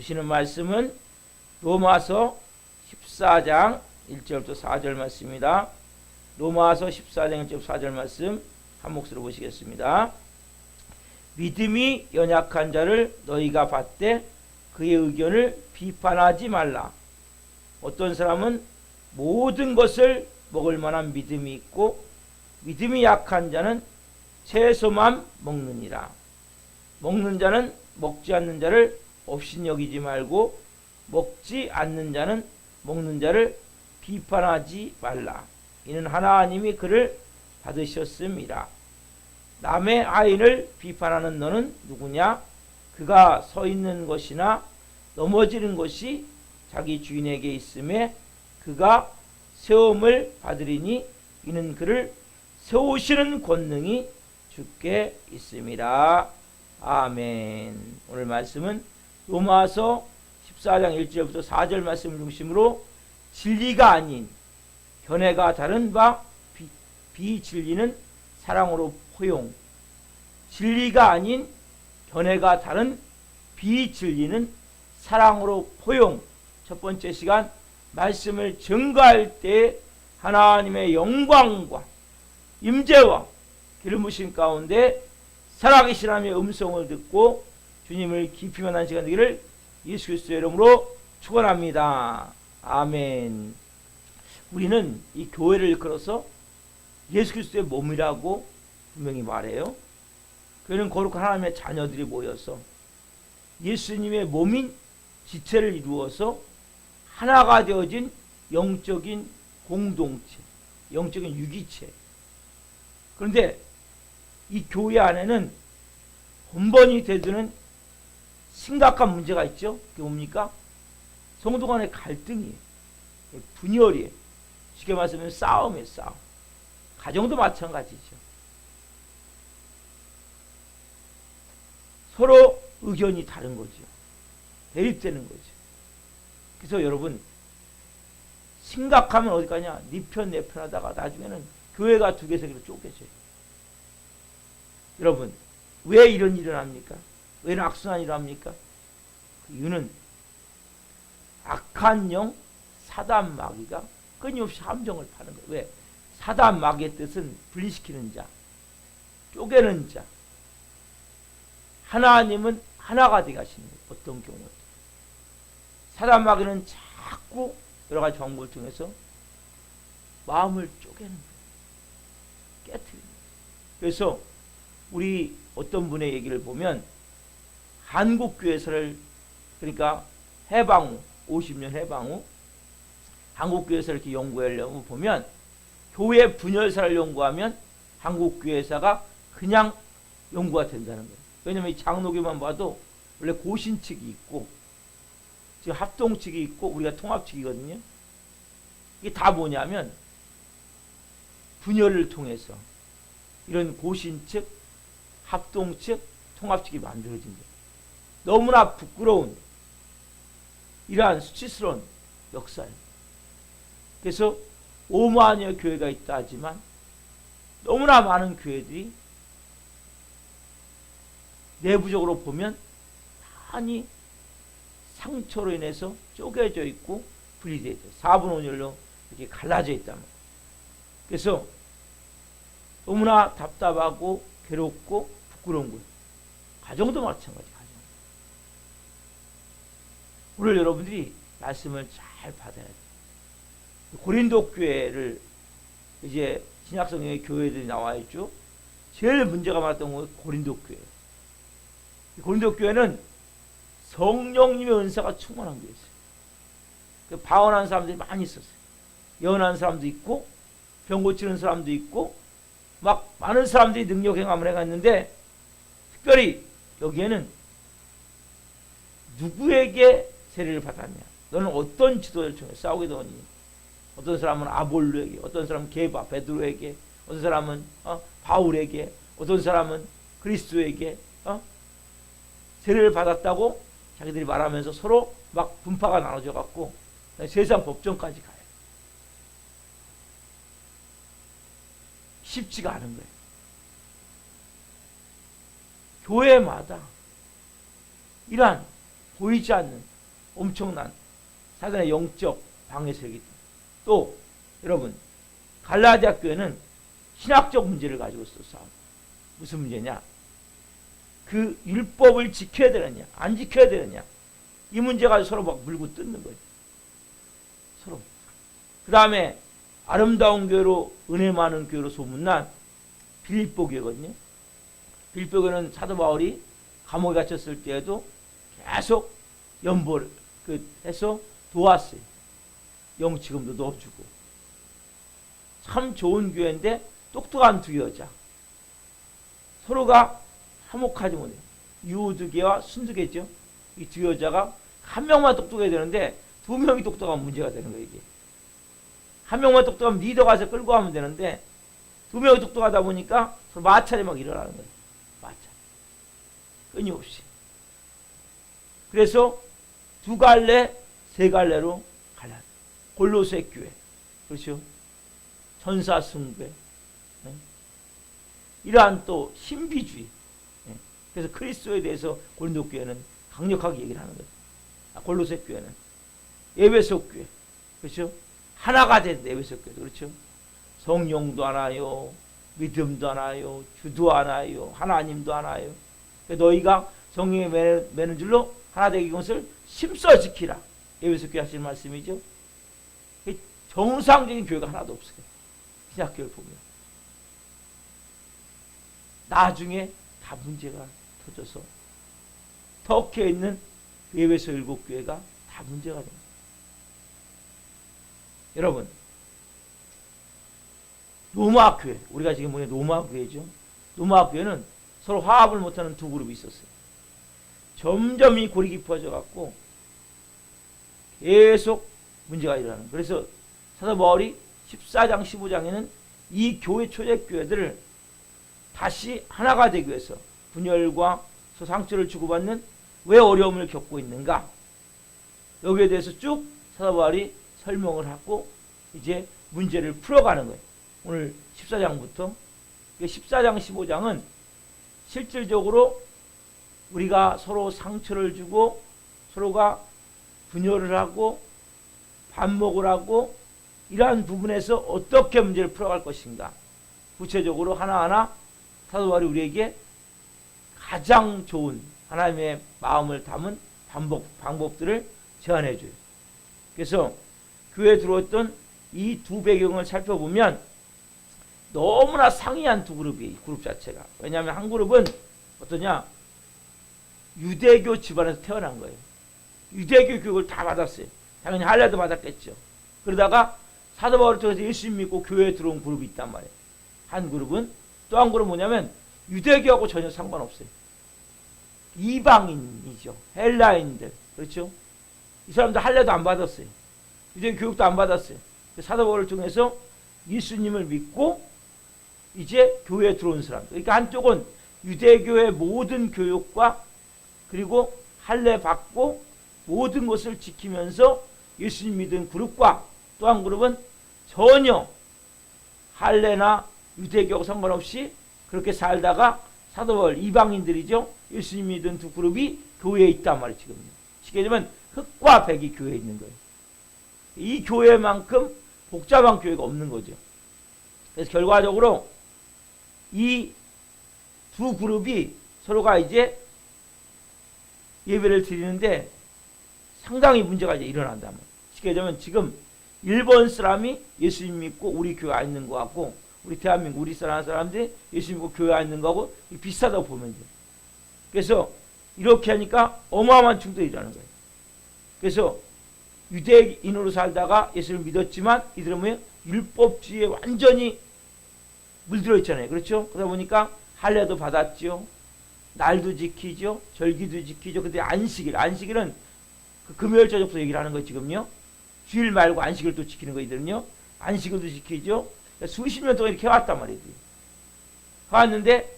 주시는 말씀은 로마서 14장 1절부터 4절 말씀입니다. 로마서 14장 1절부터 4절 말씀 한 목소리로 보시겠습니다. 믿음이 연약한 자를 너희가 받되 그의 의견을 비판하지 말라. 어떤 사람은 모든 것을 먹을 만한 믿음이 있고 믿음이 약한 자는 채소만 먹느니라. 먹는 자는 먹지 않는 자를 업신여기지 말고 먹지 않는 자는 먹는 자를 비판하지 말라. 이는 하나님이 그를 받으셨음이라. 남의 아인을 비판하는 너는 누구냐? 그가 서 있는 것이나 넘어지는 것이 자기 주인에게 있음에 그가 세움을 받으리니 이는 그를 세우시는 권능이 주께 있음이라. 아멘. 오늘 말씀은 로마서 14장 1절부터 4절 말씀을 중심으로 진리가 아닌 견해가 다른 바 비진리는 사랑으로 포용, 진리가 아닌 견해가 다른 비진리는 사랑으로 포용. 첫 번째 시간 말씀을 증거할 때 하나님의 영광과 임재와 기름 부심 가운데 살아계신 하나님의 음성을 듣고 주님을 깊이 만난 시간 되기를 예수 그리스도의 이름으로 축원합니다. 아멘. 우리는 이 교회를 일컬어서 예수 그리스도의 몸이라고 분명히 말해요. 교회는 거룩한 하나님의 자녀들이 모여서 예수님의 몸인 지체를 이루어서 하나가 되어진 영적인 공동체, 영적인 유기체. 그런데 이 교회 안에는 번번이 되드는 심각한 문제가 있죠. 그게 뭡니까? 성도 간의 갈등이에요. 분열이에요. 쉽게 말하면 싸움이에요. 싸움. 가정도 마찬가지죠. 서로 의견이 다른 거죠. 대립되는 거죠. 그래서 여러분, 심각하면 어디 가냐? 네 편 내 편 하다가 나중에는 교회가 두 개 세 개로 쪼개져요. 여러분, 왜 이런 일을 합니까? 왜 이런 악순환 일을 합니까? 그 이유는 악한 영 사단 마귀가 끊임없이 함정을 파는 거예요. 왜? 사단 마귀의 뜻은 분리시키는 자, 쪼개는 자. 하나님은 하나가 되게 하시는 거예요. 어떤 경우는 사단 마귀는 자꾸 여러 가지 방법을 통해서 마음을 쪼개는 거예요. 깨트리는 거예요. 그래서 우리 어떤 분의 얘기를 보면 한국교회사를, 그러니까 해방 후 50년 해방 후 한국교회사를 이렇게 연구하려고 보면 교회 분열사를 연구하면 한국교회사가 그냥 연구가 된다는 거예요. 왜냐하면 이 장로교만 봐도 원래 고신 측이 있고 지금 합동 측이 있고 우리가 통합 측이거든요. 이게 다 뭐냐면 분열을 통해서 이런 고신 측, 합동 측, 통합 측이 만들어진 거예요. 너무나 부끄러운 이러한 수치스러운 역사예요. 그래서 5만여 교회가 있다 하지만 너무나 많은 교회들이 내부적으로 보면 많이 상처로 인해서 쪼개져 있고 분리되어 있어요. 4분 5율로 이렇게 갈라져 있단 말이에요. 그래서 너무나 답답하고 괴롭고 부끄러운 거예요. 가정도 마찬가지. 가정. 오늘 여러분들이 말씀을 잘 받아야 돼요. 고린도 교회를 이제 신약성경의 교회들이 나와 있죠. 제일 문제가 많았던 건 고린도 교회예요. 고린도 교회는 성령님의 은사가 충만한 교회였어요. 방언하는 사람들이 많이 있었어요. 예언하는 사람도 있고 병 고치는 사람도 있고 막 많은 사람들이 능력 행함을 해갔는데 특별히 여기에는 누구에게 세례를 받았냐? 너는 어떤 지도자를 통해 싸우게 되었니? 어떤 사람은 아볼로에게, 어떤 사람은 게바, 베드로에게, 어떤 사람은 바울에게, 어떤 사람은 그리스도에게 세례를 받았다고 자기들이 말하면서 서로 막 분파가 나눠져 갖고 세상 법정까지 가요. 쉽지가 않은 거예요. 교회마다 이러한 보이지 않는 엄청난 사단의 영적 방해 세력이. 또 여러분, 갈라디아 교회는 신학적 문제를 가지고 있었어. 무슨 문제냐? 그 율법을 지켜야 되느냐 안 지켜야 되느냐, 이 문제가 서로 막 물고 뜯는 거죠. 서로. 그 다음에 아름다운 교회로, 은혜 많은 교회로 소문난 빌립보 교회거든요. 빌립보 교회는 사도 바울이 감옥에 갇혔을 때에도 계속 연보를 해서 도왔어요. 영치금도 넣어주고. 참 좋은 교회인데 똑똑한 두 여자, 서로가 화목하지 못해요. 유두계와 순두계죠. 이 두 여자가 한 명만 똑똑해야 되는데 두 명이 똑똑하면 문제가 되는 거예요. 이게 한 명만 똑똑하면 리더가 서 끌고 가면 되는데 두 명이 똑똑하다 보니까 서로 마찰이 막 일어나는 거예요. 마찰 끊임없이. 그래서 두 갈래 세 갈래로 갈라. 골로새 교회, 그렇죠? 천사숭배, 네? 이러한 또 신비주의. 네? 그래서 그리스도에 대해서 고린도 교회는 강력하게 얘기를 하는 거죠. 골로새 교회는 에베소 교회, 그렇죠? 하나가 된 에베소 교회, 그렇죠? 성령도 하나요, 믿음도 하나요, 주도 하나요, 하나님도 하나요. 너희가 성령에 매는 줄로 하나 되기 것을 심써 지키라. 에베소 교회 하시는 말씀이죠. 정상적인 교회가 하나도 없어요. 신약교회를 보면 나중에 다 문제가 터져서 터키에 있는 에베소 7교회가 다 문제가 됩니다. 여러분, 로마 교회, 우리가 지금 보는 로마 교회죠. 로마 교회는 서로 화합을 못하는 두 그룹이 있었어요. 점점 이 골이 깊어져 갖고 계속 문제가 일어나는. 그래서 사도 바울이 14장 15장에는 이 교회 초대교회들을 다시 하나가 되기 위해서 분열과 상처를 주고받는 왜 어려움을 겪고 있는가, 여기에 대해서 쭉 사도 바울이 설명을 하고 이제 문제를 풀어가는 거예요. 오늘 14장부터 14장 15장은 실질적으로 우리가 서로 상처를 주고 서로가 분열을 하고 반목을 하고 이러한 부분에서 어떻게 문제를 풀어갈 것인가, 구체적으로 하나하나 사도 바울이 우리에게 가장 좋은 하나님의 마음을 담은 방법들을 제안해 줘요. 그래서 교회에 들어왔던 이 두 배경을 살펴보면 너무나 상이한 두 그룹이, 그룹 자체가. 왜냐하면 한 그룹은 어떠냐, 유대교 집안에서 태어난 거예요. 유대교 교육을 다 받았어요. 당연히 할례도 받았겠죠. 그러다가 사도 바울을 통해서 예수 믿고 교회에 들어온 그룹이 있단 말이에요. 한 그룹은. 또 한 그룹은 뭐냐면 유대교하고 전혀 상관없어요. 이방인이죠. 헬라인들. 그렇죠? 이 사람들 할례도 안 받았어요. 유대교 교육도 안 받았어요. 사도 바울을 통해서 예수님을 믿고 이제 교회에 들어온 사람. 그러니까 한쪽은 유대교의 모든 교육과 그리고 할례 받고 모든 것을 지키면서 예수님 믿은 그룹과, 또 한 그룹은 전혀 할례나 유대교하고 상관없이 그렇게 살다가 사도 바울, 이방인들이죠. 예수님 믿은 두 그룹이 교회에 있단 말이에요. 지금 쉽게 얘기하면 흑과 백이 교회에 있는 거예요. 이 교회만큼 복잡한 교회가 없는 거죠. 그래서 결과적으로 이 두 그룹이 서로가 이제 예배를 드리는데 상당히 문제가 이제 일어난다면, 쉽게 얘기하면 지금 일본 사람이 예수님 믿고 우리 교회 안 있는 거 같고, 우리 대한민국 우리 사람들이 예수 믿고 교회 안 있는 거하고 비슷하다고 보면 돼요. 그래서 이렇게 하니까 어마어마한 충돌이 일어나는 거예요. 그래서 유대인으로 살다가 예수를 믿었지만 이들은 뭐예요? 율법주의에 완전히 물들어 있잖아요. 그렇죠? 그러다 보니까 할례도 받았죠. 날도 지키죠. 절기도 지키죠. 근데 안식일은 그 금요일 저녁부터 얘기를 하는 거예요. 지금요. 주일 말고 안식을 또 지키는 거 이들은요. 안식일도 지키죠. 그러니까 수십 년 동안 이렇게 해왔단 말이에요. 해왔는데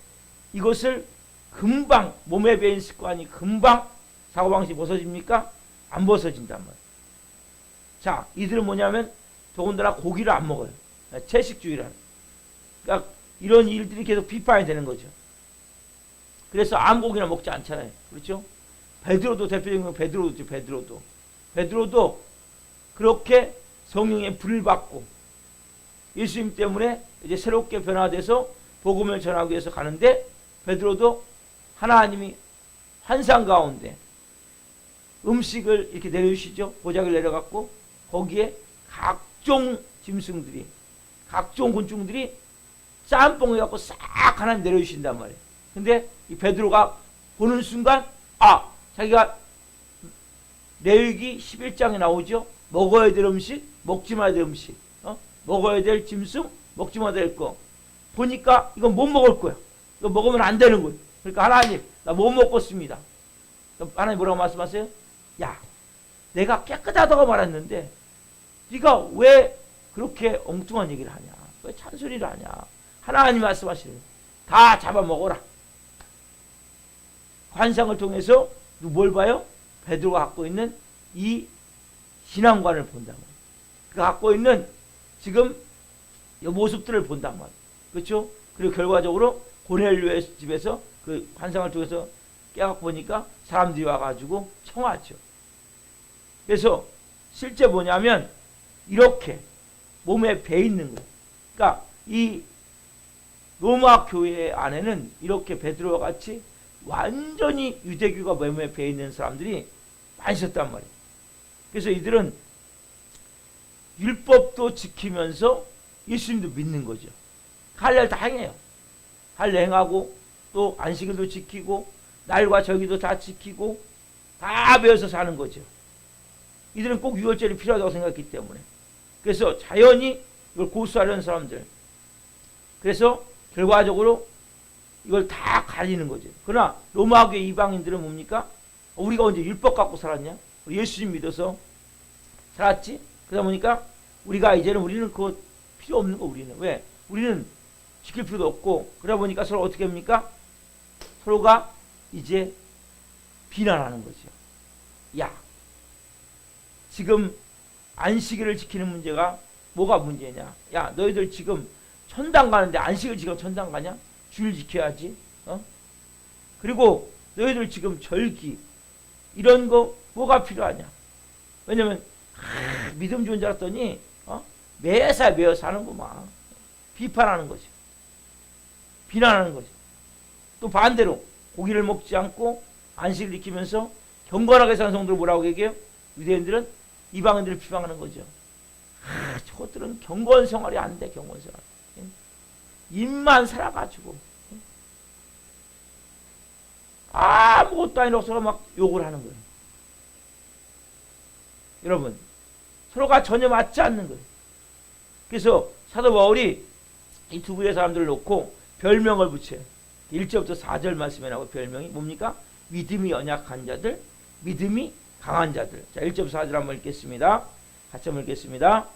이것을 금방 몸에 배인 습관이 금방 사고방식이 벗어집니까? 안 벗어진단 말이에요. 자, 이들은 뭐냐면 더군다나 고기를 안 먹어요. 채식주의라는. 그러니까 이런 일들이 계속 비판이 되는 거죠. 그래서 암고기나 먹지 않잖아요. 그렇죠? 베드로도 대표적인 건 베드로죠. 베드로도 그렇게 성령의 불을 받고 예수님 때문에 이제 새롭게 변화돼서 복음을 전하기 위해서 가는데, 베드로도 하나님이 환상 가운데 음식을 이렇게 내려주시죠. 보자기를 내려갖고 거기에 각종 짐승들이, 각종 곤충들이 짬뽕 해갖고 싹 하나님 내려주신단 말이에요. 근데 이 베드로가 보는 순간, 자기가 레위기 11장에 나오죠. 먹어야 될 음식, 먹지 말아야 될 음식, 먹어야 될 짐승, 먹지 말아야 될 거. 보니까 이건 못 먹을 거야. 이거 먹으면 안 되는 거예요. 그러니까 하나님, 나 못 먹겠습니다. 하나님 뭐라고 말씀하세요? 야, 내가 깨끗하다고 말했는데 네가 왜 그렇게 엉뚱한 얘기를 하냐? 왜 찬소리를 하냐? 하나님 말씀하시는 거예요. 다 잡아먹어라. 환상을 통해서 뭘 봐요? 베드로가 갖고 있는 이 신앙관을 본단 말이에요. 그가 갖고 있는 지금 이 모습들을 본단 말이에요. 그렇죠? 그리고 결과적으로 고넬료의 집에서 그 환상을 통해서 깨갖고 보니까 사람들이 와가지고 청하죠. 그래서 실제 뭐냐면 이렇게 몸에 배 있는 거예요. 그러니까 이 로마 교회 안에는 이렇게 베드로와 같이 완전히 유대교가 몸에 배 있는 사람들이 많이 있었단 말이에요. 그래서 이들은 율법도 지키면서 예수님도 믿는 거죠. 할례를 다 행해요. 할례 행하고 또 안식일도 지키고 날과 절기도 다 지키고 다 배워서 사는 거죠. 이들은 꼭 유월절이 필요하다고 생각했기 때문에. 그래서 자연히 이걸 고수하려는 사람들. 그래서 결과적으로 이걸 다 가리는 거죠. 그러나 로마교회 이방인들은 뭡니까? 우리가 언제 율법 갖고 살았냐? 예수님 믿어서 살았지? 그러다 보니까 우리는 그거 필요 없는 거. 우리는 왜? 우리는 지킬 필요도 없고. 그러다 보니까 서로 어떻게 합니까? 서로가 이제 비난하는 거죠. 야, 지금 안식일을 지키는 문제가 뭐가 문제냐? 야, 너희들 지금 천당 가는데 안식일 지금 천당 가냐? 주일 지켜야지. 그리고 너희들 지금 절기 이런 거 뭐가 필요하냐? 왜냐면 믿음 좋은 줄 알았더니 매사 매어 사는구만. 비판하는 거죠. 비난하는 거죠. 또 반대로 고기를 먹지 않고 안식을 지키면서 경건하게 사는 성도를 뭐라고 얘기해요? 유대인들은 이방인들을 비방하는 거죠. 저들은 경건 생활이 안 돼. 경건 생활. 입만 살아가지고 아무것도 아니라고 서로 막 욕을 하는 거예요. 여러분, 서로가 전혀 맞지 않는 거예요. 그래서 사도 바울이 이 두 부의 사람들을 놓고 별명을 붙여요. 1절부터 4절 말씀에 나오고 별명이 뭡니까? 믿음이 연약한 자들, 믿음이 강한 자들. 자, 1절부터 4절 한번 읽겠습니다. 같이 한번 읽겠습니다.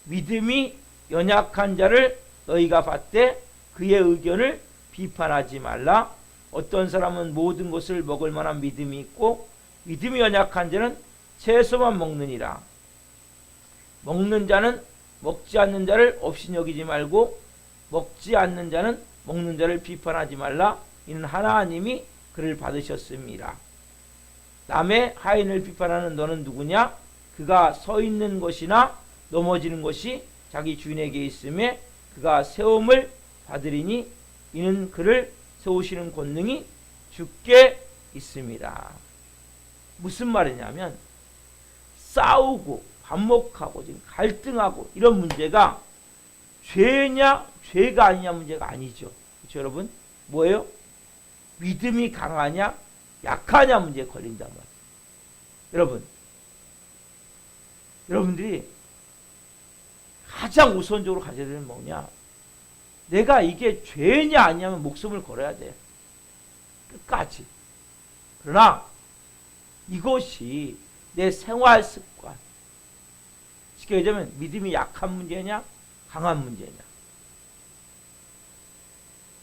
믿음이 연약한 자를 너희가 받되 그의 의견을 비판하지 말라. 어떤 사람은 모든 것을 먹을 만한 믿음이 있고 믿음이 연약한 자는 채소만 먹느니라. 먹는 자는 먹지 않는 자를 없이 여기지 말고 먹지 않는 자는 먹는 자를 비판하지 말라. 이는 하나님이 그를 받으셨습니다. 남의 하인을 비판하는 너는 누구냐? 그가 서 있는 것이나 넘어지는 것이 자기 주인에게 있음에 그가 세움을 받으리니 이는 그를 세우시는 권능이 주께 있습니다. 무슨 말이냐면 싸우고 반목하고 지금 갈등하고 이런 문제가 죄냐 죄가 아니냐 문제가 아니죠. 그렇죠, 여러분? 뭐예요? 믿음이 강하냐 약하냐 문제에 걸린단 말이에요. 여러분, 여러분들이 가장 우선적으로 가져야 되는 뭐냐? 내가 이게 죄냐 아니냐면 목숨을 걸어야 돼. 끝까지. 그러나 이것이 내 생활 습관, 쉽게 얘기하면 믿음이 약한 문제냐 강한 문제냐,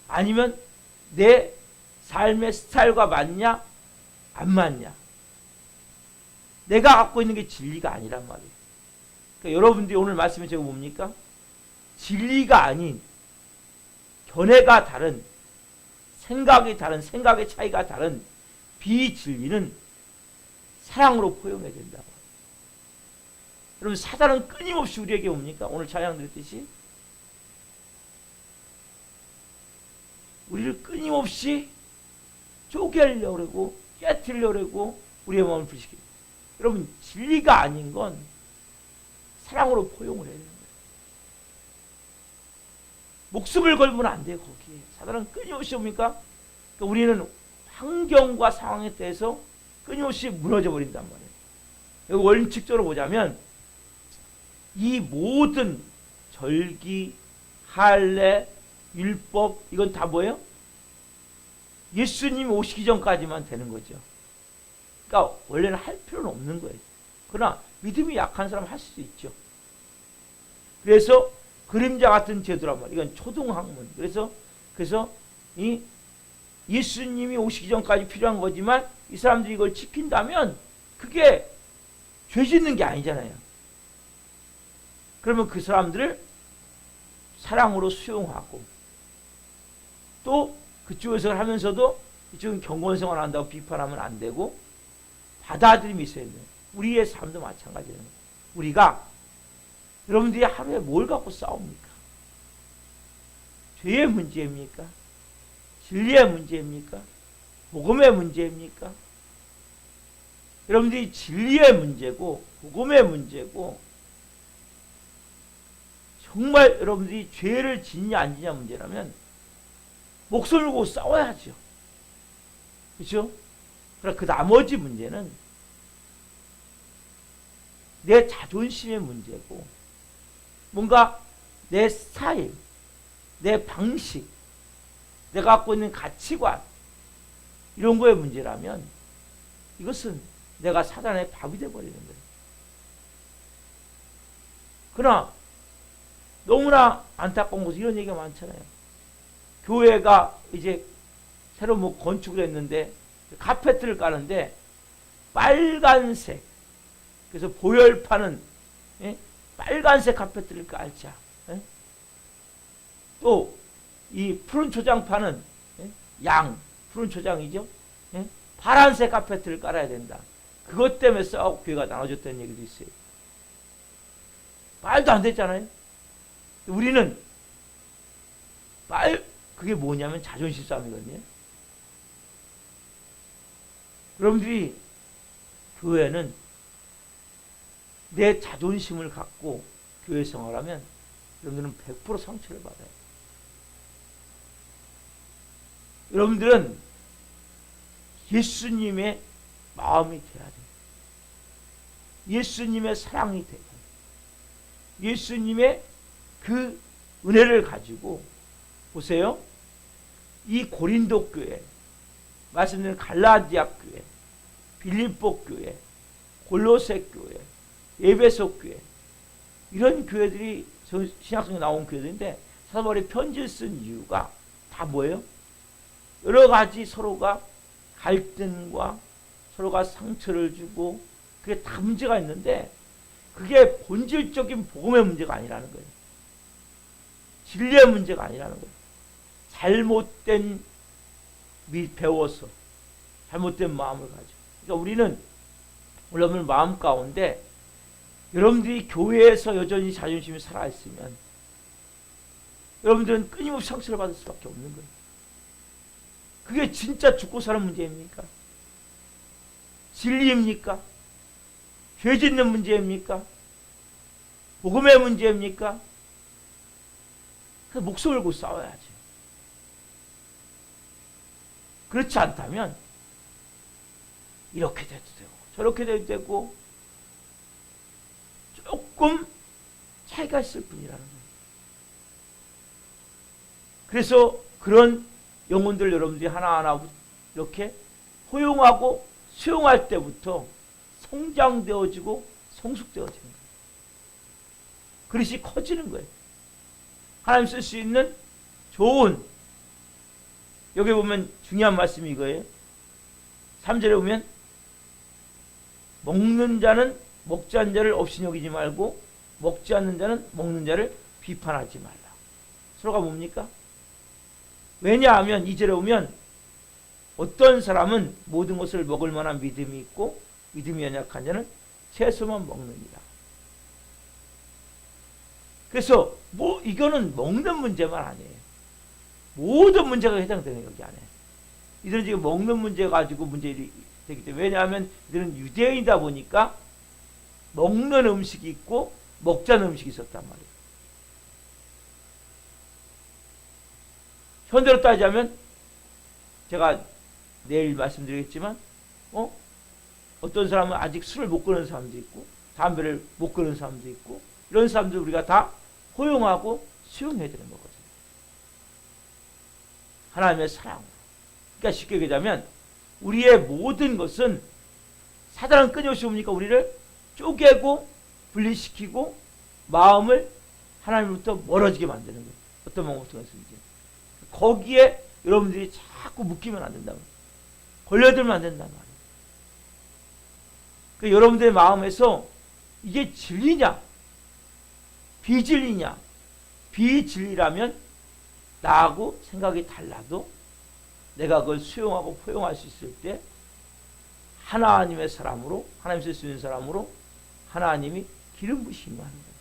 아니면 내 삶의 스타일과 맞냐 안 맞냐, 내가 갖고 있는 게 진리가 아니란 말이에요. 그러니까 여러분들이 오늘 말씀에 제가 뭡니까? 진리가 아닌 견해가 다른, 생각이 다른, 생각의 차이가 다른 비진리는 사랑으로 포용해야 된다고. 여러분, 사단은 끊임없이 우리에게 옵니까? 오늘 찬양 드렸듯이 우리를 끊임없이 쪼개려고 그러고 깨트리려고 그러고 우리의 마음을 불시키고. 여러분, 진리가 아닌 건 사랑으로 포용을 해야 되는 거예요. 목숨을 걸면 안 돼요. 거기에 사단은 끊임없이 옵니까? 그러니까 우리는 환경과 상황에 대해서 끊임없이 무너져 버린단 말이에요. 여기 원칙적으로 보자면 이 모든 절기, 할례, 율법, 이건 다 뭐예요? 예수님이 오시기 전까지만 되는 거죠. 그러니까 원래는 할 필요는 없는 거예요. 그러나 믿음이 약한 사람은 할 수도 있죠. 그래서 그림자 같은 제도란 말이에요. 이건 초등학문. 그래서 이 예수님이 오시기 전까지 필요한 거지만 이 사람들이 이걸 지킨다면 그게 죄 짓는 게 아니잖아요. 그러면 그 사람들을 사랑으로 수용하고 또 그쪽에서 하면서도 이쪽은 경건생활 한다고 비판하면 안 되고 받아들임이 있어야 돼요. 우리의 삶도 마찬가지예요. 우리가 여러분들이 하루에 뭘 갖고 싸웁니까? 죄의 문제입니까? 진리의 문제입니까? 복음의 문제입니까? 여러분들이 진리의 문제고 복음의 문제고 정말 여러분들이 죄를 짓냐 안 짓냐 문제라면 목숨을 걸고 싸워야죠. 그렇죠? 그러나 그 나머지 문제는 내 자존심의 문제고 뭔가 내 스타일, 내 방식, 내가 갖고 있는 가치관 이런 거의 문제라면 이것은 내가 사단의 밥이 되어버리는 거예요. 그러나 너무나 안타까운 것은 이런 얘기가 많잖아요. 교회가 이제 새로 뭐 건축을 했는데 카페트를 까는데 빨간색, 그래서 보혈파는 빨간색 카페트를 깔자. 또 이 푸른 초장파는 푸른 초장이죠. 파란색 카페트를 깔아야 된다. 그것 때문에 싸우고 교회가 나눠졌다는 얘기도 있어요. 말도 안 됐잖아요. 우리는 그게 뭐냐면 자존심 싸움이거든요. 여러분들이 교회는 내 자존심을 갖고 교회 생활하면 여러분들은 100% 상처를 받아요. 여러분들은 예수님의 마음이 돼야 돼요. 예수님의 사랑이 되고 예수님의 그 은혜를 가지고 보세요. 이 고린도 교회, 말씀드린 갈라디아 교회, 빌립보 교회, 골로새 교회, 에베소 교회, 이런 교회들이 신약성에 나온 교회들인데 사도 바울이 편지를 쓴 이유가 다 뭐예요? 여러 가지 서로가 갈등과 서로가 상처를 주고 그게 다 문제가 있는데 그게 본질적인 복음의 문제가 아니라는 거예요. 진리의 문제가 아니라는 거예요. 잘못된 배워서 잘못된 마음을 가지고. 그러니까 우리는 여러분 마음 가운데 여러분들이 교회에서 여전히 자존심이 살아있으면 여러분들은 끊임없이 상처를 받을 수밖에 없는 거예요. 그게 진짜 죽고 사는 문제입니까? 진리입니까? 죄 짓는 문제입니까? 복음의 문제입니까? 그래서 목숨을 걸고 싸워야죠. 그렇지 않다면 이렇게 돼도 되고 저렇게 돼도 되고 조금 차이가 있을 뿐이라는 거예요. 그래서 그런 영혼들 여러분들이 하나하나 이렇게 포용하고 수용할 때부터 성장되어지고 성숙되어지는 거예요. 그릇이 커지는 거예요. 하나님 쓸 수 있는 좋은, 여기 보면 중요한 말씀이 이거예요. 3절에 보면 먹는 자는 먹지 않는 자를 없이 여기지 말고 먹지 않는 자는 먹는 자를 비판하지 말라. 서로가 뭡니까? 왜냐하면 2절에 보면 어떤 사람은 모든 것을 먹을 만한 믿음이 있고 믿음이 연약한 자는 채소만 먹느니라. 그래서 이거는 먹는 문제만 아니에요. 모든 문제가 해당되는 여기 안에. 이들은 지금 먹는 문제 가지고 문제들이 되기 때문에, 왜냐하면 이들은 유대인이다 보니까 먹는 음식이 있고 먹지 않는 음식이 있었단 말이에요. 현대로 따지자면 제가 내일 말씀드리겠지만 어떤 사람은 아직 술을 못 끊는 사람도 있고 담배를 못 끊는 사람도 있고, 이런 사람들 우리가 다 포용하고 수용해야 되는 거거든요. 하나님의 사랑으로. 그러니까 쉽게 얘기하자면 우리의 모든 것은 사단은 끊임없이 뭡니까? 우리를 쪼개고 분리시키고 마음을 하나님으로부터 멀어지게 만드는 거예요. 어떤 방법을 통해서인지. 거기에 여러분들이 자꾸 묶이면 안 된다고. 걸려들면 안 된단 말이에요. 그러니까 여러분들의 마음에서 이게 진리냐 비진리냐, 비진리라면 나하고 생각이 달라도 내가 그걸 수용하고 포용할 수 있을 때 하나님의 사람으로, 하나님 쓸 수 있는 사람으로 하나님이 기름 부으심을 하는 거예요.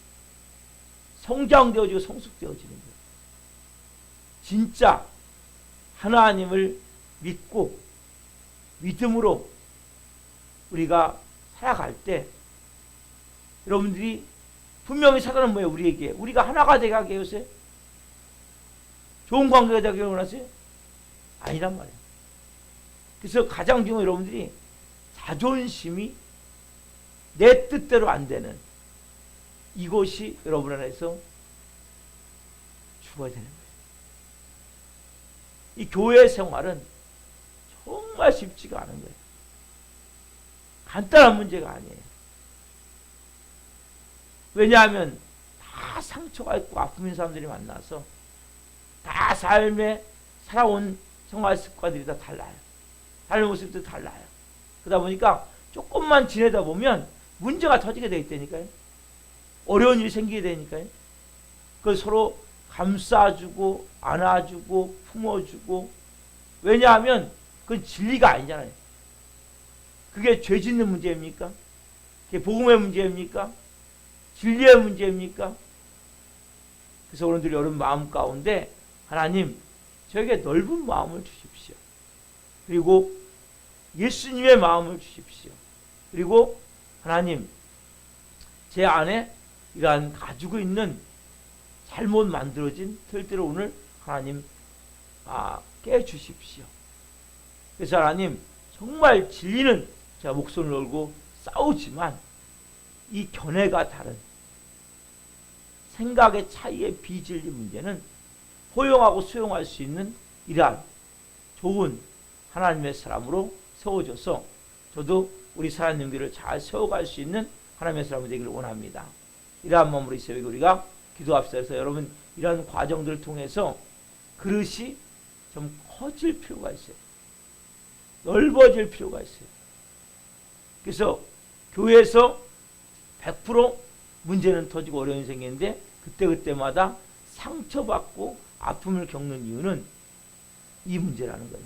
성장되어지고 성숙되어지는 거예요. 진짜 하나님을 믿고 믿음으로 우리가 살아갈 때 여러분들이 분명히 사단은 뭐예요? 우리에게 우리가 하나가 되게 하게 해주세요. 좋은 관계가 되게 원하세요? 아니란 말이에요. 그래서 가장 중요한 여러분들이 자존심이 내 뜻대로 안 되는 이것이 여러분 안에서 죽어야 되는 거예요. 이 교회 생활은 정말 쉽지가 않은 거예요. 간단한 문제가 아니에요. 왜냐하면 다 상처가 있고 아픔인 사람들이 만나서 다 삶에 살아온 생활 습관들이 다 달라요. 삶의 모습도 달라요. 그러다 보니까 조금만 지내다 보면 문제가 터지게 돼 있다니까요. 어려운 일이 생기게 되니까요. 그걸 서로 감싸주고 안아주고 품어주고, 왜냐하면 그건 진리가 아니잖아요. 그게 죄 짓는 문제입니까? 그게 복음의 문제입니까? 진리의 문제입니까? 그래서 오늘들 여러분 마음 가운데 하나님 저에게 넓은 마음을 주십시오. 그리고 예수님의 마음을 주십시오. 그리고 하나님 제 안에 이러한 가지고 있는 잘못 만들어진 틀들을 오늘 하나님 깨주십시오. 그래서 하나님 정말 진리는 제가 목소리를 걸고 싸우지만 이 견해가 다른 생각의 차이의 비진리 문제는 포용하고 수용할 수 있는 이러한 좋은 하나님의 사람으로 세워져서 저도 우리 사랑님들을 잘 세워갈 수 있는 하나님의 사람이 되기를 원합니다. 이러한 마음으로 있어요. 우리가 기도합시다. 그래서 여러분 이러한 과정들을 통해서 그릇이 좀 커질 필요가 있어요. 넓어질 필요가 있어요. 그래서 교회에서 100% 문제는 터지고 어려움이 생기는데 그때마다 상처받고 아픔을 겪는 이유는 이 문제라는 거예요.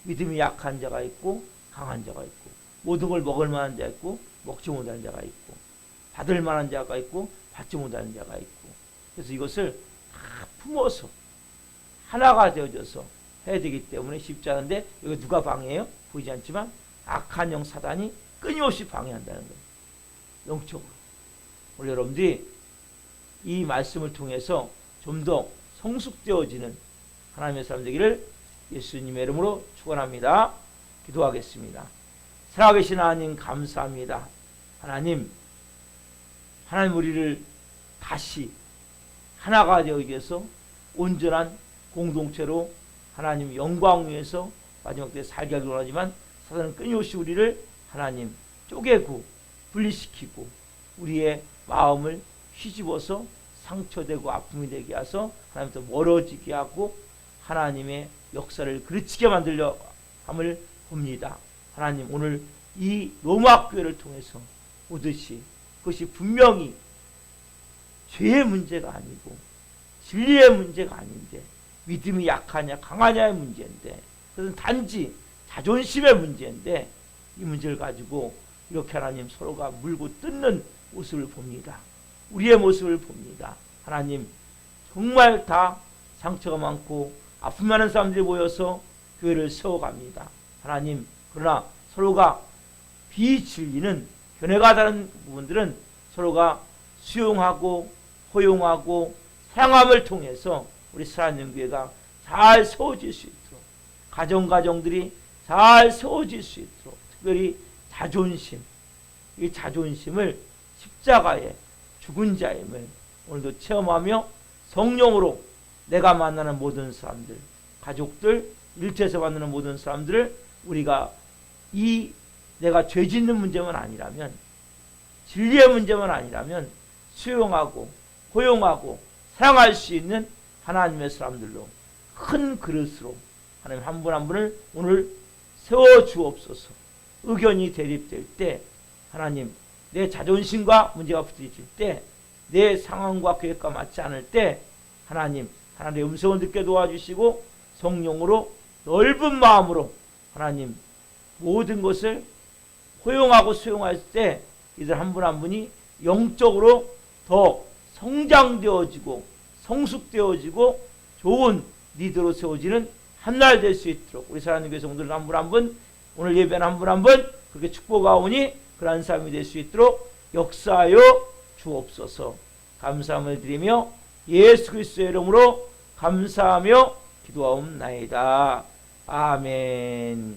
믿음이 약한 자가 있고 강한 자가 있고, 모든 걸 먹을 만한 자가 있고 먹지 못하는 자가 있고, 받을 만한 자가 있고 받지 못하는 자가 있고, 그래서 이것을 다 품어서 하나가 되어져서 해야 되기 때문에 쉽지 않은데, 이거 누가 방해해요? 보이지 않지만 악한 영 사단이 끊임없이 방해한다는 거예요. 영적으로. 오늘 여러분들이 이 말씀을 통해서 좀 더 성숙되어지는 하나님의 사람 되기를 예수님의 이름으로 축원합니다. 기도하겠습니다. 살아계신 하나님 감사합니다. 하나님 우리를 다시 하나가 되어 위해서 온전한 공동체로 하나님 영광 위에서 마지막 때 살게 하기를 원하지만 사단은 끊임없이 우리를 하나님 쪼개고 분리시키고 우리의 마음을 휘집어서 상처되고 아픔이 되게 해서 하나님부터 멀어지게 하고 하나님의 역사를 그르치게 만들려 함을 봅니다. 하나님 오늘 이 로마 교회를 통해서 보듯이 그것이 분명히 죄의 문제가 아니고 진리의 문제가 아닌데 믿음이 약하냐 강하냐의 문제인데, 그것은 단지 자존심의 문제인데 이 문제를 가지고 이렇게 하나님 서로가 물고 뜯는 모습을 봅니다. 우리의 모습을 봅니다. 하나님 정말 다 상처가 많고 아픔 많은 사람들이 모여서 교회를 세워갑니다. 하나님 그러나 서로가 비진리는 견해가 다른 부분들은 서로가 수용하고 허용하고 사랑함을 통해서 우리 살아있는 교회가 잘 세워질 수 있도록 가정들이 잘 세워질 수 있도록 특별히 자존심, 이 자존심을 십자가의 죽은 자임을 오늘도 체험하며 성령으로 내가 만나는 모든 사람들, 가족들, 일터에서 만나는 모든 사람들을 우리가 이 내가 죄 짓는 문제만 아니라면 진리의 문제만 아니라면 수용하고 허용하고 사랑할 수 있는 하나님의 사람들로 큰 그릇으로 하나님 한 분 한 분을 오늘 세워주옵소서. 의견이 대립될 때 하나님 내 자존심과 문제가 부딪힐 때 내 상황과 계획과 맞지 않을 때 하나님 하나님의 음성을 듣게 도와주시고 성령으로 넓은 마음으로 하나님 모든 것을 허용하고 수용할 때 이들 한 분 한 분이 영적으로 더 성장되어지고 성숙되어지고 좋은 리더로 세워지는 한날 될 수 있도록 우리 사랑하는 교회 성도들 한 분 한 분 오늘 예배는 한 분 한 분 그렇게 축복하오니 그러한 삶이 될 수 있도록 역사하여 주옵소서. 감사함을 드리며 예수 그리스도의 이름으로 감사하며 기도하옵나이다. 아멘.